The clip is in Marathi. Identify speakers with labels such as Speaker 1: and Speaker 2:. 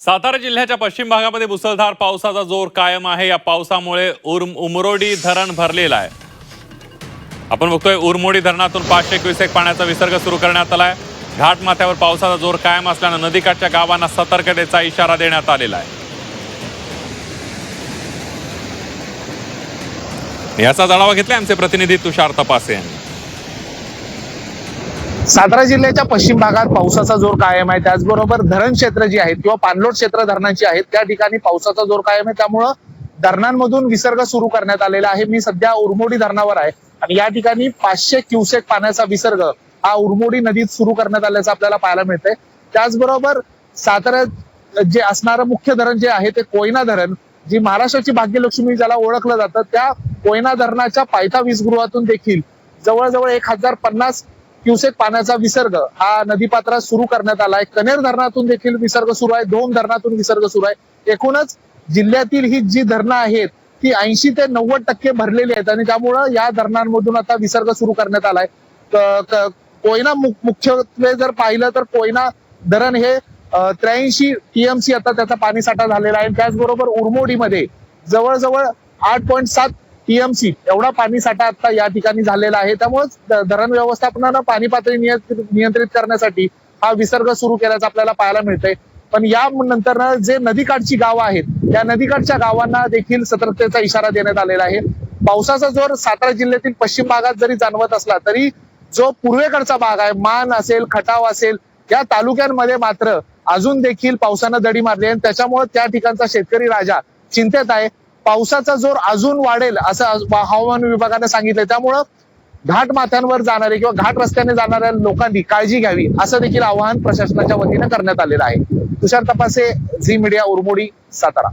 Speaker 1: सातारा जिल्ह्याच्या पश्चिम भागामध्ये मुसळधार पावसाचा जोर कायम आहे। या पावसामुळे उमरोडी धरण भरलेलं आहे। आपण बघतोय उरमोडी धरणातून 500 क्युसेक पाण्याचा विसर्ग सुरू करण्यात आलाय। घाट माथ्यावर पावसाचा जोर कायम असल्याने नदीकाठच्या गावांना सतर्कतेचा इशारा देण्यात आलेला आहे। याचा आढावा घेतलाय आमचे प्रतिनिधी तुषार तपासे यांनी।
Speaker 2: सातारा जिल्ह्याच्या पश्चिम भागात पावसाचा जोर कायम आहे। त्याचबरोबर धरण क्षेत्र जी आहेत किंवा पाणलोट क्षेत्र धरणांची आहेत त्या ठिकाणी पावसाचा जोर कायम आहे। त्यामुळं धरणांमधून विसर्ग सुरू करण्यात आलेला आहे। मी सध्या उरमोडी धरणावर आहे आणि या ठिकाणी 500 क्युसेक पाण्याचा विसर्ग हा उरमोडी नदीत सुरू करण्यात आल्याचं आपल्याला पाहायला मिळतंय। त्याचबरोबर सातारा जे असणारं मुख्य धरण जे आहे ते कोयना धरण, जी महाराष्ट्राची भाग्यलक्ष्मी ज्याला ओळखलं जातं, त्या कोयना धरणाच्या पायथा वीसगृहातून देखील जवळजवळ 1050 क्युसेक पाण्याचा विसर्ग हा नदीपात्रात सुरू करण्यात आलाय। कनेर धरणातून देखील विसर्ग सुरू आहे, दोन धरणातून विसर्ग सुरू आहे। एकूणच जिल्ह्यातील ही जी धरणं आहेत ती 80 ते 90% भरलेली आहेत आणि त्यामुळं या धरणांमधून आता विसर्ग सुरू करण्यात आलाय। कोयना मुख्यत्वे जर पाहिलं तर कोयना धरण हे 83 टीएमसी आता त्याचा पाणीसाठा झालेला आहे। त्याचबरोबर उरमोडीमध्ये जवळजवळ 8.7 टीएमसी एवढा पाणी साठा आता या ठिकाणी झालेला आहे। त्यामुळे धरण व्यवस्थापनानं पाणी पातळी नियंत्रित करण्यासाठी हा विसर्ग सुरू केल्याचं आपल्याला पाहायला मिळतंय। पण या नंतर जे नदीकाठची गावं आहेत त्या नदीकाठच्या गावांना देखील सतर्कतेचा इशारा देण्यात आलेला आहे। पावसाचा जोर सातारा जिल्ह्यातील पश्चिम भागात जरी जाणवत असला तरी जो पूर्वेकडचा भाग आहे, मान असेल, खटाव असेल, या तालुक्यांमध्ये मात्र अजून देखील पावसानं दडी मारली आहे। त्याच्यामुळे त्या ठिकाणचा शेतकरी राजा चिंतेत आहे। पावसाचा जोर अजून वाढेल असं हवामान विभागाने सांगितलंय। त्यामुळं घाट माथ्यांवर जाणारे किंवा घाट रस्त्याने जाणाऱ्या लोकांनी काळजी घ्यावी असं देखील आवाहन प्रशासनाच्या वतीने करण्यात आलेलं आहे। तुषार तपासे, झी मीडिया, उरमोडी, सातारा।